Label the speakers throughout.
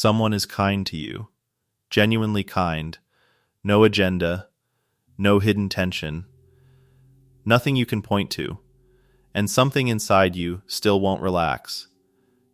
Speaker 1: Someone is kind to you, genuinely kind, no agenda, no hidden tension, nothing you can point to, and something inside you still won't relax.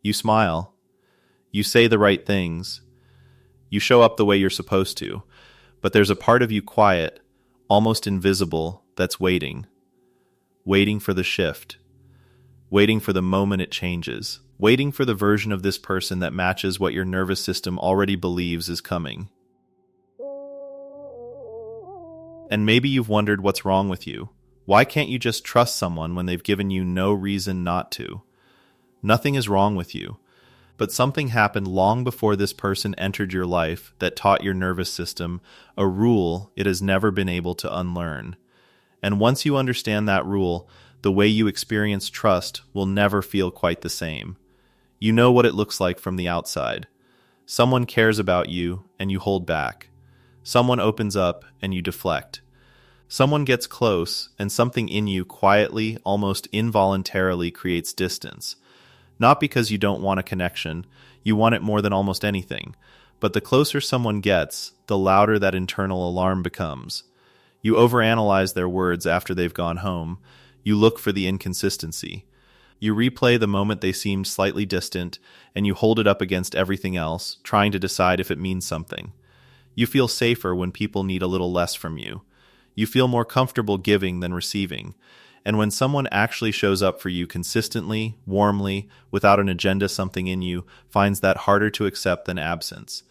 Speaker 1: You smile, you say the right things, you show up the way you're supposed to, but there's a part of you quiet, almost invisible, that's waiting for the shift, waiting for the moment it changes, waiting for the version of this person that matches what your nervous system already believes is coming. And maybe you've wondered what's wrong with you. Why can't you just trust someone when they've given you no reason not to? Nothing is wrong with you, but something happened long before this person entered your life that taught your nervous system a rule it has never been able to unlearn. And once you understand that rule, the way you experience trust will never feel quite the same. You know what it looks like from the outside. Someone cares about you and you hold back. Someone opens up and you deflect. Someone gets close and something in you quietly, almost involuntarily creates distance. Not because you don't want a connection, you want it more than almost anything. But the closer someone gets, the louder that internal alarm becomes. You overanalyze their words after they've gone home. You look for the inconsistency. You replay the moment they seemed slightly distant, and you hold it up against everything else, trying to decide if it means something. You feel safer when people need a little less from you. You feel more comfortable giving than receiving. And when someone actually shows up for you consistently, warmly, without an agenda, something in you finds that harder to accept than absence.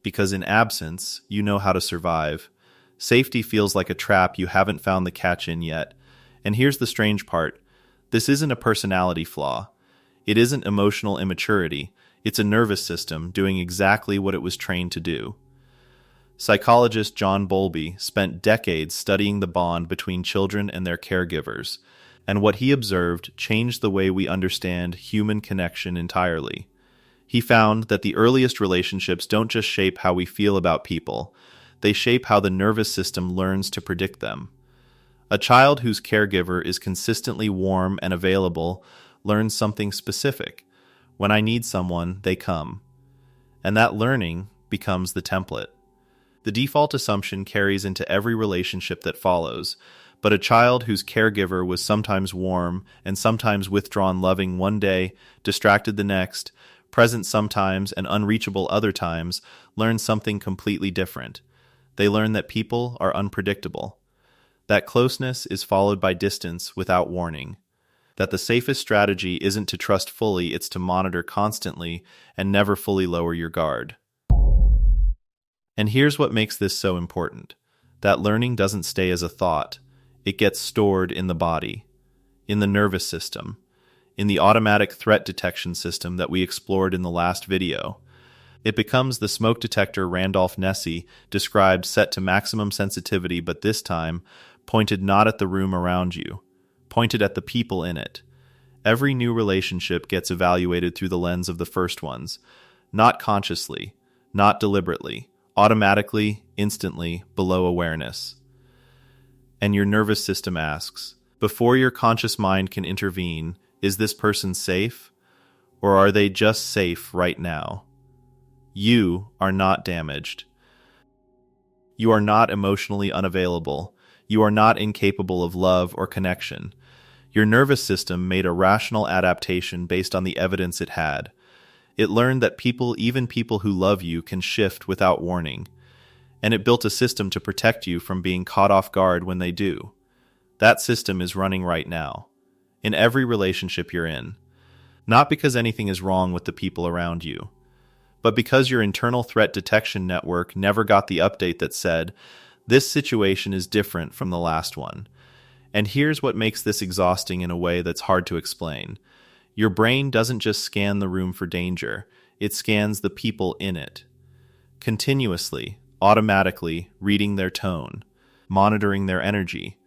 Speaker 1: Because in absence, you know how to survive. Safety feels like a trap you haven't found the catch in yet. And here's the strange part. This isn't a personality flaw. It isn't emotional immaturity. It's a nervous system doing exactly what it was trained to do. Psychologist John Bowlby spent decades studying the bond between children and their caregivers, and what he observed changed the way we understand human connection entirely. He found that the earliest relationships don't just shape how we feel about people, they shape how the nervous system learns to predict them. A child whose caregiver is consistently warm and available learns something specific. When I need someone, they come. And that learning becomes the template. The default assumption carries into every relationship that follows, but a child whose caregiver was sometimes warm and sometimes withdrawn loving one day, distracted the next, present sometimes and unreachable other times, learns something completely different. They learn that people are unpredictable. That closeness is followed by distance without warning. That the safest strategy isn't to trust fully, it's to monitor constantly and never fully lower your guard. And here's what makes this so important. That learning doesn't stay as a thought. It gets stored in the body, in the nervous system, in the automatic threat detection system that we explored in the last video. It becomes the smoke detector Randolph Nesse described, set to maximum sensitivity, but this time pointed not at the room around you, pointed at the people in it. Every new relationship gets evaluated through the lens of the first ones, not consciously, not deliberately, automatically, instantly, below awareness. And your nervous system asks, before your conscious mind can intervene, is this person safe? Or are they just safe right now? You are not damaged. You are not emotionally unavailable. You are not incapable of love or connection. Your nervous system made a rational adaptation based on the evidence it had. It learned that people, even people who love you, can shift without warning. And it built a system to protect you from being caught off guard when they do. That system is running right now, in every relationship you're in. Not because anything is wrong with the people around you, but because your internal threat detection network never got the update that said, this situation is different from the last one. And here's what makes this exhausting in a way that's hard to explain. Your brain doesn't just scan the room for danger, it scans the people in it. Continuously, automatically, reading their tone, monitoring their energy,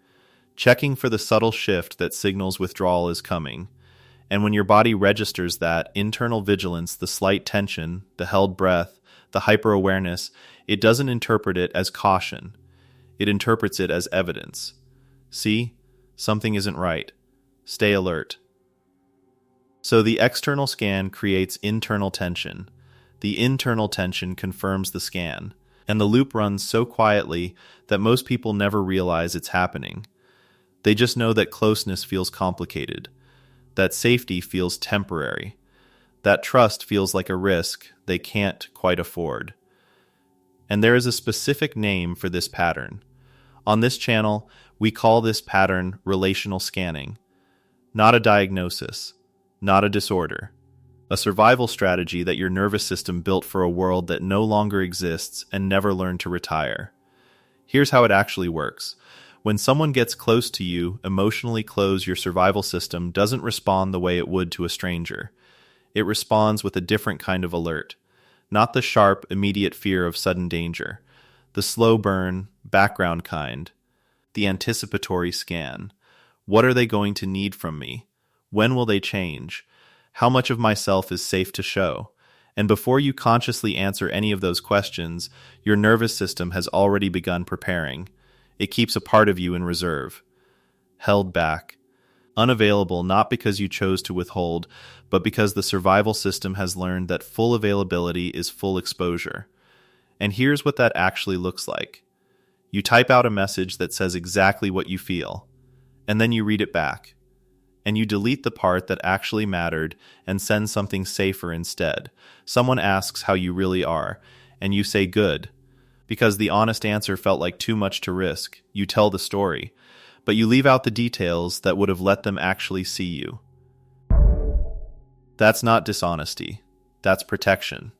Speaker 1: checking for the subtle shift that signals withdrawal is coming. And when your body registers that internal vigilance, the slight tension, the held breath, the hyper-awareness, it doesn't interpret it as caution. It interprets it as evidence. See, something isn't right. Stay alert. So the external scan creates internal tension. The internal tension confirms the scan, and the loop runs so quietly that most people never realize it's happening. They just know that closeness feels complicated, that safety feels temporary, that trust feels like a risk they can't quite afford. And there is a specific name for this pattern. On this channel, we call this pattern relational scanning. Not a diagnosis, not a disorder. A survival strategy that your nervous system built for a world that no longer exists and never learned to retire. Here's how it actually works. When someone gets close to you, emotionally close, your survival system doesn't respond the way it would to a stranger. It responds with a different kind of alert. Not the sharp, immediate fear of sudden danger. The slow burn, background kind. The anticipatory scan. What are they going to need from me? When will they change? How much of myself is safe to show? And before you consciously answer any of those questions, your nervous system has already begun preparing. It keeps a part of you in reserve. Held back. Unavailable not because you chose to withhold, but because the survival system has learned that full availability is full exposure. And here's what that actually looks like. You type out a message that says exactly what you feel, and then you read it back. And you delete the part that actually mattered and send something safer instead. Someone asks how you really are, and you say good. Because the honest answer felt like too much to risk, you tell the story, but you leave out the details that would have let them actually see you. That's not dishonesty. That's protection.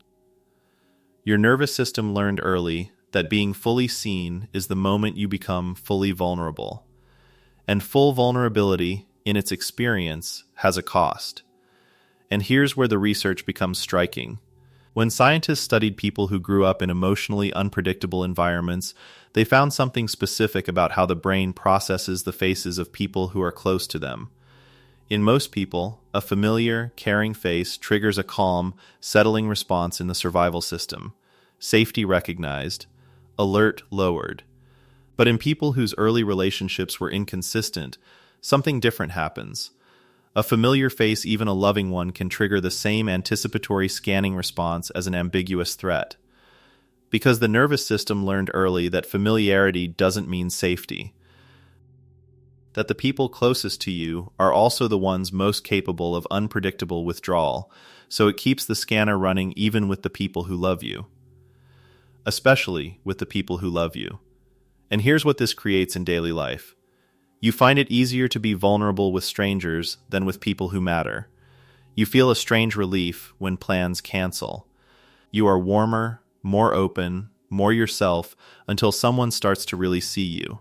Speaker 1: Your nervous system learned early that being fully seen is the moment you become fully vulnerable. And full vulnerability, in its experience, has a cost. And here's where the research becomes striking. When scientists studied people who grew up in emotionally unpredictable environments, they found something specific about how the brain processes the faces of people who are close to them. In most people, a familiar, caring face triggers a calm, settling response in the survival system. Safety recognized, alert lowered. But in people whose early relationships were inconsistent, something different happens. A familiar face, even a loving one, can trigger the same anticipatory scanning response as an ambiguous threat. Because the nervous system learned early that familiarity doesn't mean safety. That the people closest to you are also the ones most capable of unpredictable withdrawal, so it keeps the scanner running even with the people who love you. Especially with the people who love you. And here's what this creates in daily life. You find it easier to be vulnerable with strangers than with people who matter. You feel a strange relief when plans cancel. You are warmer, more open, more yourself until someone starts to really see you.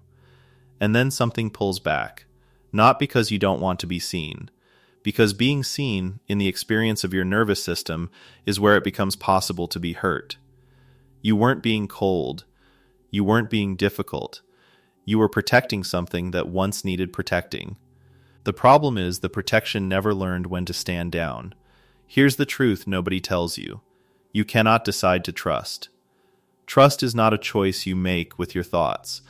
Speaker 1: And then something pulls back. Not because you don't want to be seen. Because being seen, in the experience of your nervous system, is where it becomes possible to be hurt. You weren't being cold. You weren't being difficult. You were protecting something that once needed protecting. The problem is the protection never learned when to stand down. Here's the truth nobody tells you. You cannot decide to trust. Trust is not a choice you make with your thoughts.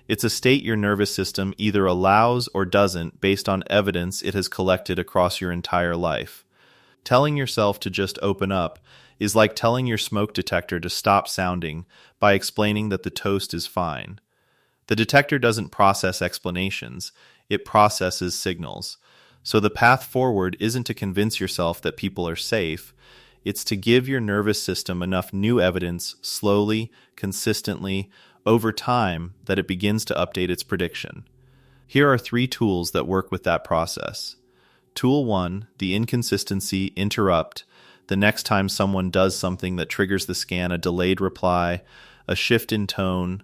Speaker 1: It's a state your nervous system either allows or doesn't based on evidence it has collected across your entire life. Telling yourself to just open up is like telling your smoke detector to stop sounding by explaining that the toast is fine. The detector doesn't process explanations, it processes signals. So the path forward isn't to convince yourself that people are safe, it's to give your nervous system enough new evidence slowly, consistently, over time that it begins to update its prediction. Here are 3 tools that work with that process. Tool 1, the inconsistency interrupt. The next time someone does something that triggers the scan, a delayed reply, a shift in tone,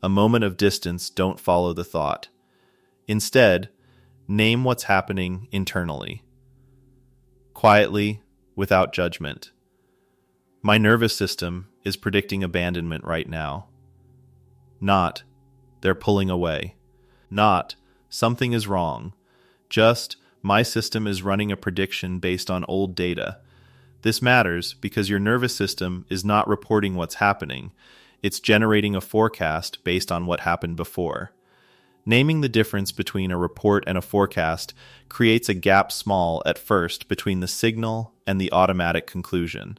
Speaker 1: a moment of distance, don't follow the thought. Instead, name what's happening internally. Quietly, without judgment. My nervous system is predicting abandonment right now. Not, they're pulling away. Not, something is wrong. Just, my system is running a prediction based on old data. This matters because your nervous system is not reporting what's happening. It's generating a forecast based on what happened before. Naming the difference between a report and a forecast creates a gap small at first between the signal and the automatic conclusion.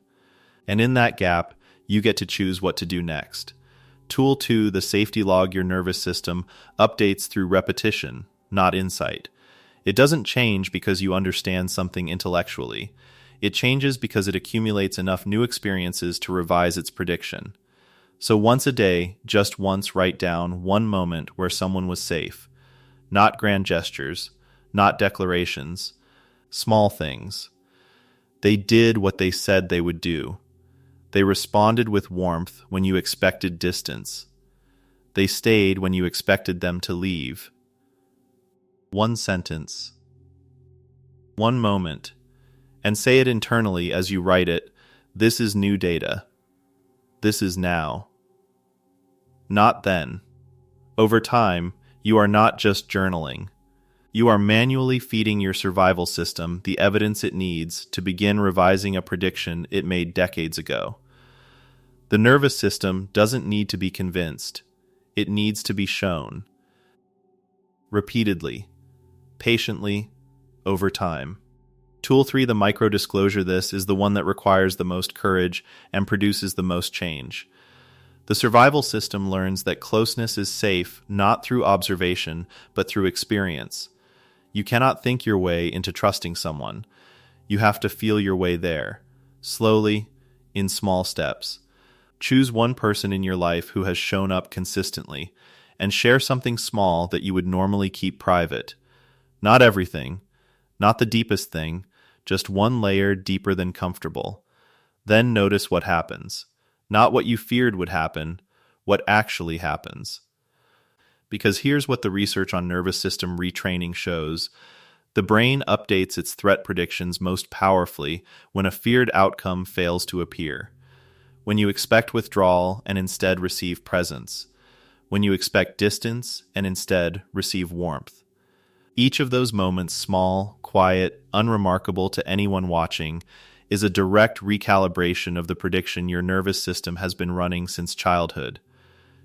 Speaker 1: And in that gap, you get to choose what to do next. Tool 2, the safety log your nervous system, updates through repetition, not insight. It doesn't change because you understand something intellectually. It changes because it accumulates enough new experiences to revise its prediction. So once a day, just once write down one moment where someone was safe. Not grand gestures, not declarations, small things. They did what they said they would do. They responded with warmth when you expected distance. They stayed when you expected them to leave. One sentence. One moment. And say it internally as you write it. This is new data. This is now. Not then. Over time, you are not just journaling. You are manually feeding your survival system the evidence it needs to begin revising a prediction it made decades ago. The nervous system doesn't need to be convinced. It needs to be shown. Repeatedly. Patiently. Over time. Tool 3, the micro-disclosure. This is the one that requires the most courage and produces the most change. The survival system learns that closeness is safe not through observation, but through experience. You cannot think your way into trusting someone. You have to feel your way there, slowly, in small steps. Choose one person in your life who has shown up consistently, and share something small that you would normally keep private. Not everything, not the deepest thing, just one layer deeper than comfortable. Then notice what happens. Not what you feared would happen, what actually happens. Because here's what the research on nervous system retraining shows. The brain updates its threat predictions most powerfully when a feared outcome fails to appear. When you expect withdrawal and instead receive presence. When you expect distance and instead receive warmth. Each of those moments, small, quiet, unremarkable to anyone watching, is a direct recalibration of the prediction your nervous system has been running since childhood.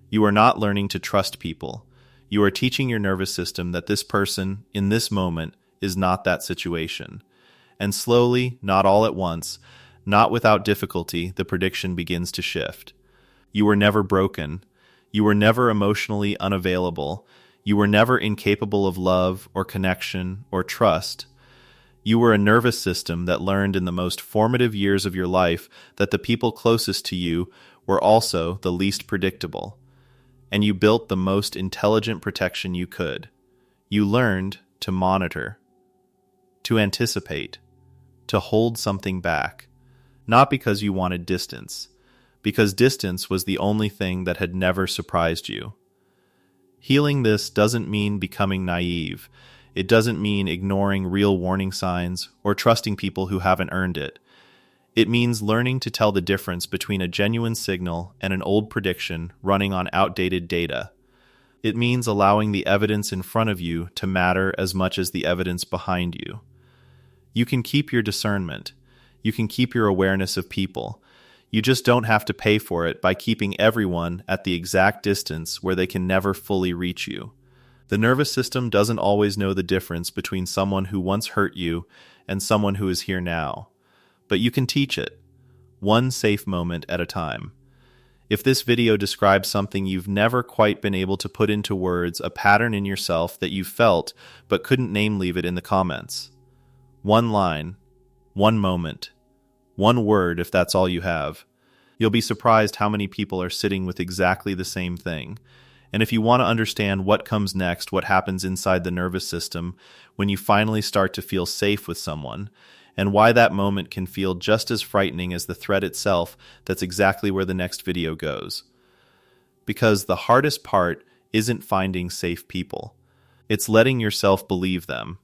Speaker 1: You are not learning to trust people. You are teaching your nervous system that this person, in this moment, is not that situation. And slowly, not all at once, not without difficulty, the prediction begins to shift. You were never broken. You were never emotionally unavailable. You were never incapable of love or connection or trust. You were a nervous system that learned in the most formative years of your life that the people closest to you were also the least predictable. And you built the most intelligent protection you could. You learned to monitor, to anticipate, to hold something back. Not because you wanted distance, because distance was the only thing that had never surprised you. Healing this doesn't mean becoming naive. It doesn't mean ignoring real warning signs or trusting people who haven't earned it. It means learning to tell the difference between a genuine signal and an old prediction running on outdated data. It means allowing the evidence in front of you to matter as much as the evidence behind you. You can keep your discernment. You can keep your awareness of people. You just don't have to pay for it by keeping everyone at the exact distance where they can never fully reach you. The nervous system doesn't always know the difference between someone who once hurt you and someone who is here now. But you can teach it, one safe moment at a time. If this video describes something you've never quite been able to put into words, a pattern in yourself that you felt but couldn't name, leave it in the comments. One line, one moment, one word if that's all you have. You'll be surprised how many people are sitting with exactly the same thing. And if you want to understand what comes next, what happens inside the nervous system when you finally start to feel safe with someone, and why that moment can feel just as frightening as the threat itself, that's exactly where the next video goes. Because the hardest part isn't finding safe people. It's letting yourself believe them.